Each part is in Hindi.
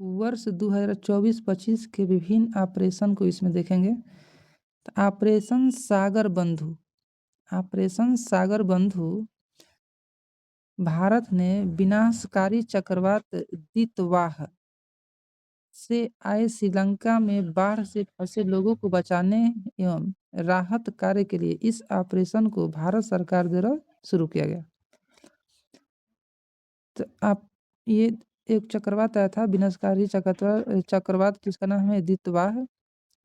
वर्ष 2024-25 के विभिन्न ऑपरेशन को इसमें देखेंगे। तो ऑपरेशन सागर बंधु, ऑपरेशन सागर बंधु भारत ने विनाशकारी चक्रवात दितवाह से आए श्रीलंका में बाढ़ से फंसे लोगों को बचाने एवं राहत कार्य के लिए इस ऑपरेशन को भारत सरकार द्वारा शुरू किया गया। तो आप ये एक चक्रवात आया था, विनाशकारी चक्रवात जिसका नाम है दितवाह।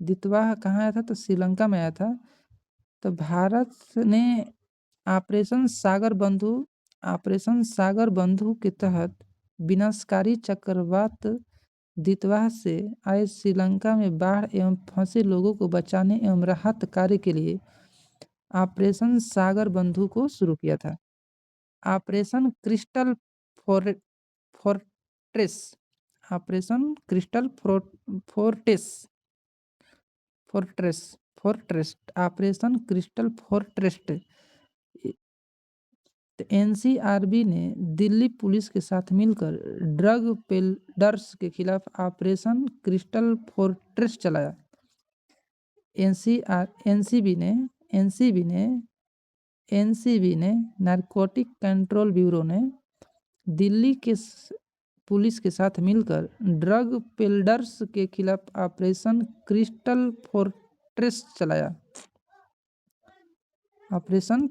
दितवाह कहाँ आया था? तो श्रीलंका में आया था। तो भारत ने ऑपरेशन सागर बंधु के तहत विनाशकारी चक्रवात दितवाह से आए श्रीलंका में बाढ़ एवं फंसे लोगों को बचाने एवं राहत कार्य के लिए ऑपरेशन सागर बंधु को शुरू किया था। Operation crystal fortress, operation crystal fortress, operation crystal fortress. NCRB ने दिल्ली पुलिस के साथ मिलकर ड्रग पेडलर्स के खिलाफ ऑपरेशन क्रिस्टल फोर्ट्रेस चलाया। एनसीबी ने नारकोटिक कंट्रोल ब्यूरो ने दिल्ली के पुलिस के साथ मिलकर ड्रग पेडलर्स के खिलाफ ऑपरेशन क्रिस्टल फोर्ट्रेस चलाया। ऑपरेशन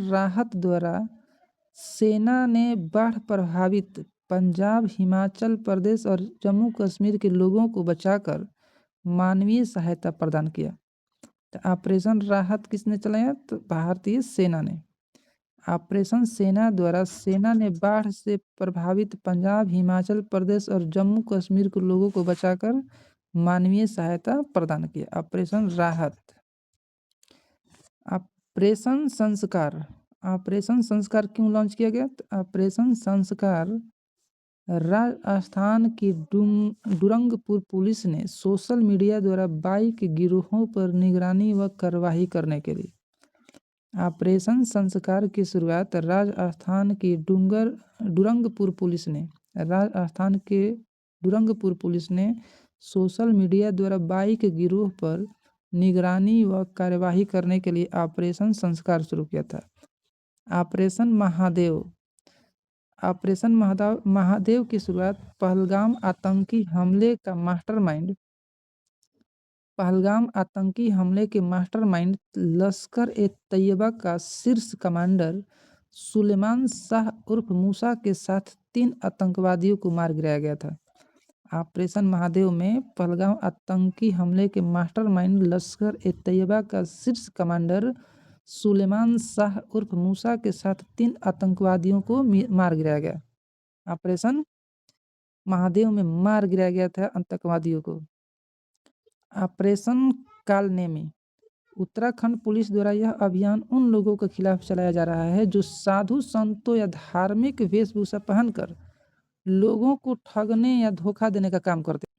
राहत द्वारा सेना ने बाढ़ प्रभावित पंजाब, हिमाचल प्रदेश और जम्मू कश्मीर के लोगों को बचाकर मानवीय सहायता प्रदान किया। तो ऑपरेशन राहत किसने चलाया? तो भारतीय सेना ने। ऑपरेशन सेना द्वारा सेना ने बाढ़ से प्रभावित पंजाब, हिमाचल प्रदेश और जम्मू कश्मीर के लोगों को बचाकर मानवीय सहायता प्रदान किया। ऑपरेशन राहत। ऑपरेशन संस्कार क्यों लॉन्च किया गया? तो ऑपरेशन संस्कार राजस्थान की डूरंगपुर पुलिस ने सोशल मीडिया द्वारा बाइक गिरोहों पर निगरानी व कार्रवाई करने के लिए। ऑपरेशन संस्कार की शुरुआत राजस्थान की डूरंगपुर पुलिस ने सोशल मीडिया द्वारा बाइक गिरोह पर निगरानी व कार्यवाही करने के लिए ऑपरेशन संस्कार शुरू किया था। ऑपरेशन महादेव की शुरुआत पहलगाम आतंकी हमले के मास्टरमाइंड लश्कर ए तैयबा का शीर्ष कमांडर सुलेमान शाह उर्फ मूसा के साथ 3 आतंकवादियों को मार गिराया गया था। ऑपरेशन महादेव में पहलगाम आतंकी हमले के मास्टरमाइंड लश्कर ए तैयबा का शीर्ष कमांडर सुलेमान शाह उर्फ मूसा के साथ 3 आतंकवादियों को मार गिराया गया। ऑपरेशन महादेव में मार गिराया गया था आतंकवादियों को। ऑपरेशन कालनेमी। उत्तराखंड पुलिस द्वारा यह अभियान उन लोगों के खिलाफ चलाया जा रहा है जो साधु संतों या धार्मिक वेशभूषा पहनकर लोगों को ठगने या धोखा देने का काम करते हैं।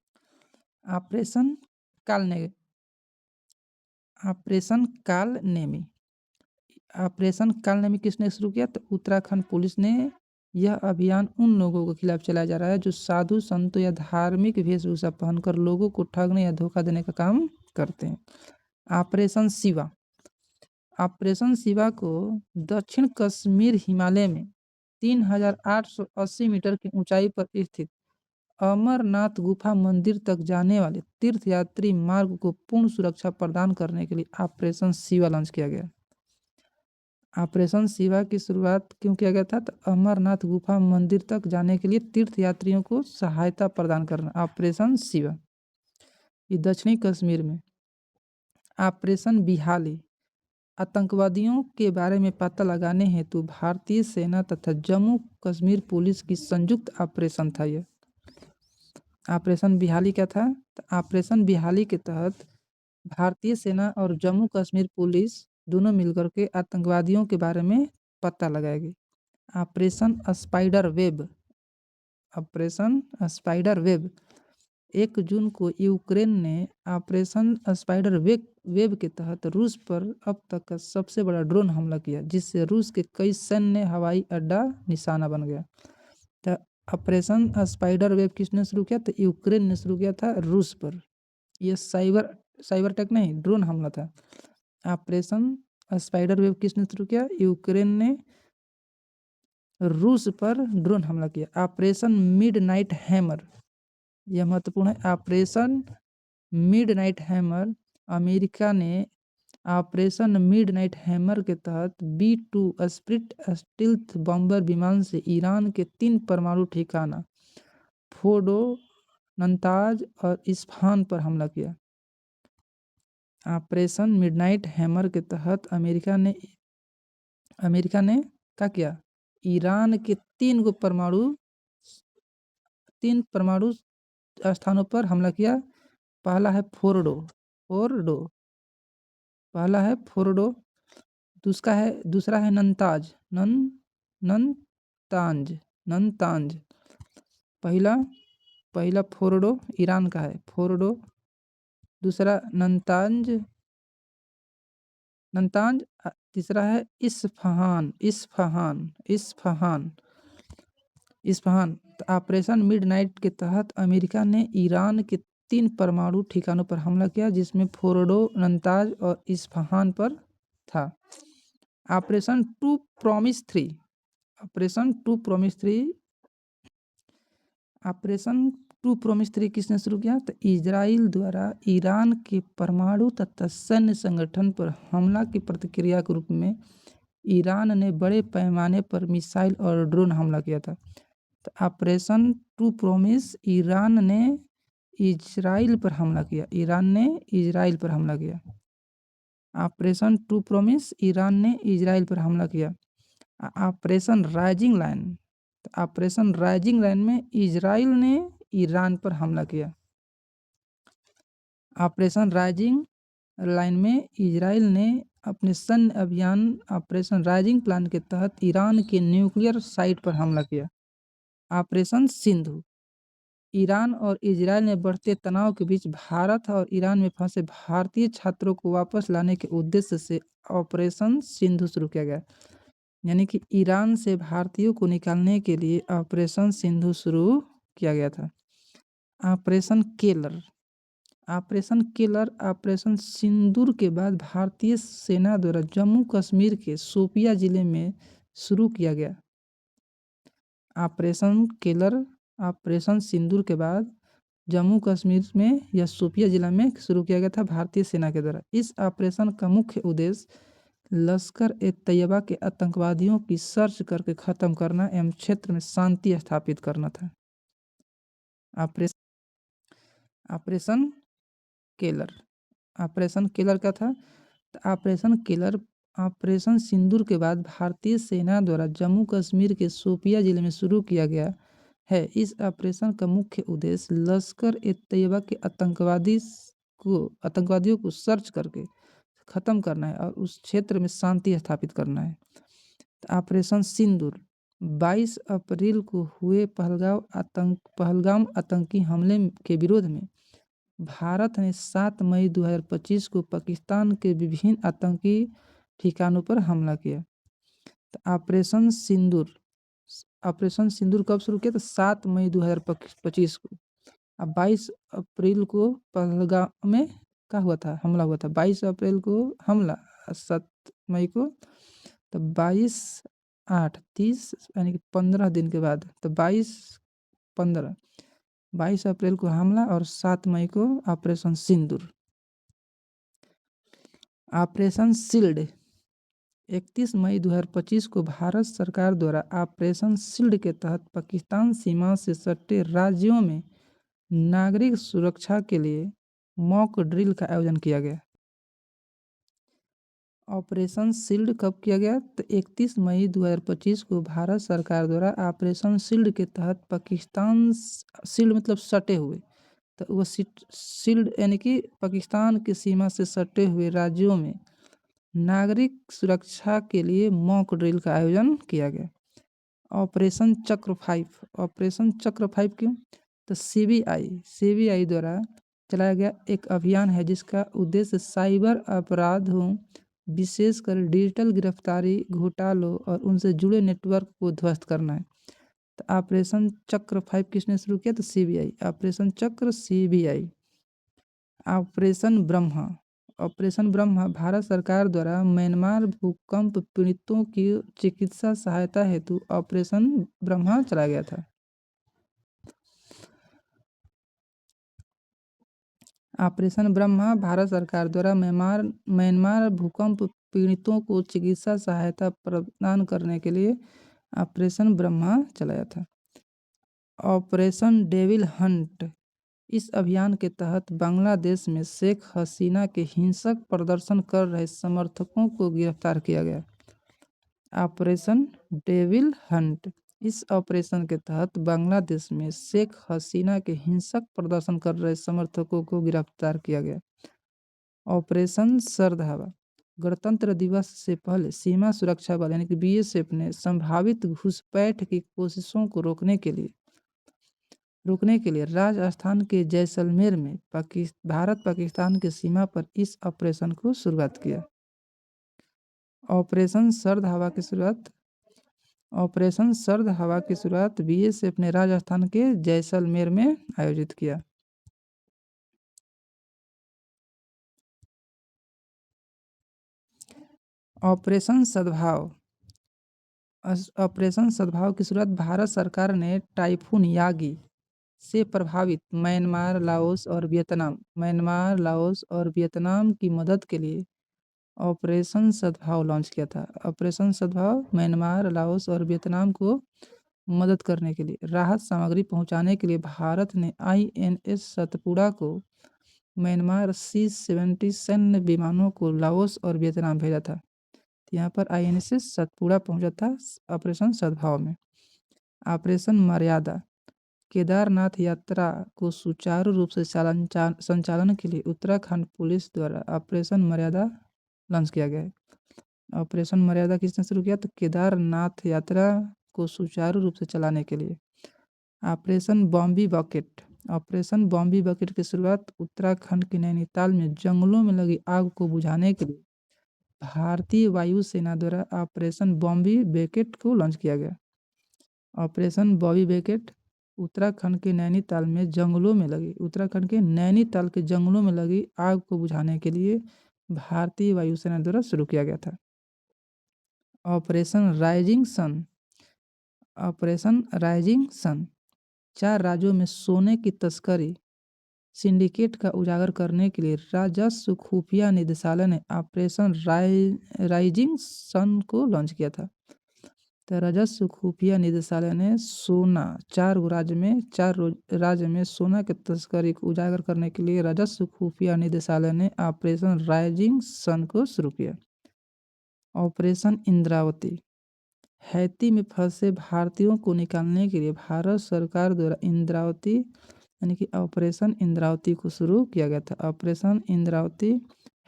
ऑपरेशन कालनेमी किसने शुरू किया? तो उत्तराखंड पुलिस ने। यह अभियान उन लोगों के खिलाफ चलाया जा रहा है जो साधु संतों या धार्मिक वेशभूषा पहनकर लोगों को ठगने या धोखा देने का काम करते हैं। ऑपरेशन शिवा को दक्षिण कश्मीर हिमालय में 3880 मीटर की ऊंचाई पर स्थित अमरनाथ गुफा मंदिर तक जाने वाले तीर्थयात्री मार्ग को पूर्ण सुरक्षा प्रदान करने के लिए ऑपरेशन शिवा लॉन्च किया गया। ऑपरेशन शिवा की शुरुआत क्यों किया गया था? तो अमरनाथ गुफा मंदिर तक जाने के लिए तीर्थयात्रियों को सहायता प्रदान करना। ऑपरेशन शिवा ये दक्षिणी कश्मीर में। ऑपरेशन बिहाली। आतंकवादियों के बारे में पता लगाने हेतु भारतीय सेना तथा जम्मू कश्मीर पुलिस की संयुक्त ऑपरेशन था। यह ऑपरेशन बिहाली क्या था? तो ऑपरेशन बिहाली के तहत भारतीय सेना और जम्मू कश्मीर पुलिस दोनों मिलकर के आतंकवादियों के बारे में पता लगाएगी। Operation spider web. 1 जून को यूक्रेन ने ऑपरेशन स्पाइडर वेब के तहत रूस पर अब तक का सबसे बड़ा ड्रोन हमला किया, जिससे रूस के कई सैन्य हवाई अड्डा निशाना बन गया। तो ऑपरेशन स्पाइडर वेब किसने शुरू किया? तो यूक्रेन ने शुरू किया था रूस पर। ये साइबर अटैक नहीं, ड्रोन हमला था। ऑपरेशन स्पाइडर वेब किसने शुरू किया? यूक्रेन ने रूस पर ड्रोन हमला किया। ऑपरेशन मिडनाइट हैमर, यह महत्वपूर्ण है। ऑपरेशन मिडनाइट हैमर, अमेरिका ने ऑपरेशन मिडनाइट हैमर के तहत B-2 स्प्लिट स्टील्थ बॉम्बर विमान से ईरान के 3 परमाणु ठिकाना फोर्डो, नतांज और इस्फहान पर हमला किया। ऑपरेशन मिडनाइट हैमर के तहत अमेरिका ने क्या किया? ईरान के 3 परमाणु स्थानों पर हमला किया। पहला है फोर्डो, दूसरा है नतांज। पहला फोर्डो ईरान का है, फोर्डो। दूसरा नतांज, तीसरा है इस्फहान। ऑपरेशन मिडनाइट के तहत अमेरिका ने ईरान के 3 परमाणु ठिकानों पर हमला किया, जिसमें फोर्डो, नतांज और इस्फहान पर था। ऑपरेशन टू प्रॉमिस 3 किसने शुरू किया? तो इजराइल द्वारा ईरान के परमाणु तथा सैन्य संगठन पर हमला की प्रतिक्रिया के रूप में ईरान ने बड़े पैमाने पर मिसाइल और ड्रोन हमला किया था। तो ऑपरेशन टू प्रॉमिस, ईरान ने इजराइल पर हमला किया। ऑपरेशन टू प्रॉमिस, ईरान ने इजराइल पर हमला किया। ऑपरेशन राइजिंग लाइन में इजराइल ने ईरान पर हमला किया। ऑपरेशन राइजिंग लाइन में इजराइल ने अपने सैन्य अभियान ऑपरेशन राइजिंग प्लान के तहत ईरान के न्यूक्लियर साइट पर हमला किया। ऑपरेशन सिंधु, ईरान और इजराइल में बढ़ते तनाव के बीच भारत और ईरान में फंसे भारतीय छात्रों को वापस लाने के उद्देश्य से ऑपरेशन सिंधु शुरू किया गया। यानी कि ईरान से भारतीयों को निकालने के लिए ऑपरेशन सिंधु शुरू किया गया था। ऑपरेशन सिंदूर के बाद भारतीय सेना द्वारा जम्मू कश्मीर के शोपियां जिले में शुरू किया गया। ऑपरेशन सिंदूर के बाद जम्मू कश्मीर में या शोपियां जिला में शुरू किया गया था भारतीय सेना के द्वारा। इस ऑपरेशन का मुख्य उद्देश्य लश्कर ए तैयबा के आतंकवादियों की सर्च करके खत्म करना एवं क्षेत्र में शांति स्थापित करना था। ऑपरेशन केलर का था। ऑपरेशन सिंदूर के बाद भारतीय सेना द्वारा जम्मू कश्मीर के शोपियां जिले में शुरू किया गया है। इस ऑपरेशन का मुख्य उद्देश्य लश्कर ए तैयबा के आतंकवादियों को सर्च करके खत्म करना है और उस क्षेत्र में शांति स्थापित करना है। ऑपरेशन सिंदूर 22 अप्रैल को हुए पहलगाम आतंकी हमले के विरोध में भारत ने 7 मई 2025 को पाकिस्तान के विभिन्न आतंकी ठिकानों पर हमला किया। तो ऑपरेशन सिंदूर कब शुरू किया? तो 7 मई 2025 को। अब 22 अप्रैल को पहलगाम में क्या हुआ था? हमला हुआ था। 22 अप्रैल को हमला, 7 मई को, तो 22/8/30 यानी कि 15 दिन के बाद, तो 22 अप्रैल को हमला और 7 मई को ऑपरेशन सिंदूर। ऑपरेशन शील्ड 31 मई 2025 को भारत सरकार द्वारा ऑपरेशन शील्ड के तहत पाकिस्तान सीमा से सटे राज्यों में नागरिक सुरक्षा के लिए मॉक ड्रिल का आयोजन किया गया। ऑपरेशन शील्ड कब किया गया? तो 31 मई 2025 को भारत सरकार द्वारा ऑपरेशन शील्ड के तहत पाकिस्तान, शील्ड मतलब सटे हुए, तो वह शील्ड यानी कि पाकिस्तान की सीमा से सटे हुए राज्यों में नागरिक सुरक्षा के लिए मॉक ड्रिल का आयोजन किया गया। ऑपरेशन चक्र 5 क्यों? तो सीबीआई द्वारा चलाया गया एक अभियान है जिसका उद्देश्य साइबर अपराधों, विशेषकर डिजिटल गिरफ्तारी, घोटालों और उनसे जुड़े नेटवर्क को ध्वस्त करना है। तो ऑपरेशन चक्र 5 किसने शुरू किया? तो सीबीआई। ऑपरेशन चक्र सीबीआई। ऑपरेशन ब्रह्मा भारत सरकार द्वारा म्यांमार भूकंप पीड़ितों की चिकित्सा सहायता हेतु ऑपरेशन ब्रह्मा चलाया गया था। ऑपरेशन ब्रह्मा भारत सरकार द्वारा म्यांमार भूकंप पीड़ितों को चिकित्सा सहायता प्रदान करने के लिए ऑपरेशन ब्रह्मा चलाया था। ऑपरेशन डेविल हंट, इस अभियान के तहत बांग्लादेश में शेख हसीना के हिंसक प्रदर्शन कर रहे समर्थकों को गिरफ्तार किया गया। ऑपरेशन डेविल हंट, इस ऑपरेशन के तहत बांग्लादेश में शेख हसीना के हिंसक प्रदर्शन कर रहे समर्थकों को गिरफ्तार किया गया। ऑपरेशन सर्द हवा, गणतंत्र दिवस से पहले सीमा सुरक्षा बल यानी कि बीएसएफ ने संभावित घुसपैठ की कोशिशों को रोकने के लिए राजस्थान के जैसलमेर में भारत पाकिस्तान की सीमा पर इस ऑपरेशन को शुरुआत किया। ऑपरेशन सर्द हवा की शुरुआत बीएसएफ ने राजस्थान के जैसलमेर में आयोजित किया। ऑपरेशन सद्भाव की शुरुआत भारत सरकार ने टाइफून यागी से प्रभावित म्यांमार, लाओस और वियतनाम की मदद के लिए ऑपरेशन सद्भाव लॉन्च किया था। ऑपरेशन सद्भाव म्यांमार, लाओस और वियतनाम को मदद करने के लिए राहत सामग्री पहुंचाने के लिए भारत ने आईएनएस सतपुड़ा को म्यांमार C-70 सैन्य विमानों को लाओस और वियतनाम भेजा था। यहाँ पर आईएनएस सतपुड़ा पहुंचा था ऑपरेशन सद्भाव में। ऑपरेशन मर्यादा, केदारनाथ यात्रा को सुचारू रूप से संचालन के लिए उत्तराखंड पुलिस द्वारा ऑपरेशन मर्यादा लॉन्च किया गया है। ऑपरेशन मर्यादा किसने शुरू किया? तो केदारनाथ यात्रा को सुचारू रूप से चलाने के लिए। ऑपरेशन बॉम्बी बकेट की शुरुआत उत्तराखंड के नैनीताल में जंगलों में लगी आग को बुझाने के लिए भारतीय वायुसेना द्वारा ऑपरेशन बॉम्बी बकेट को लॉन्च किया गया। ऑपरेशन बॉम्बी बकेट उत्तराखंड के नैनीताल के जंगलों में लगी आग को बुझाने के लिए भारतीय वायुसेना द्वारा शुरू किया गया था। ऑपरेशन राइजिंग सन, 4 राज्यों में सोने की तस्करी सिंडिकेट का उजागर करने के लिए राजस्व खुफिया निदेशालय ने ऑपरेशन राइजिंग सन को लॉन्च किया था। तो राजस्व खुफिया निदेशालय ने 4 राज्य में सोना की तस्करी को उजागर करने के लिए राजस्व खुफिया निदेशालय ने ऑपरेशन राइजिंग सन को शुरू किया। ऑपरेशन इंद्रावती, हैती में फंसे भारतीयों को निकालने के लिए भारत सरकार द्वारा इंद्रावती यानी कि ऑपरेशन इंद्रावती को शुरू किया गया था। ऑपरेशन इंद्रावती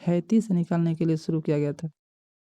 हैती से निकालने के लिए शुरू किया गया था।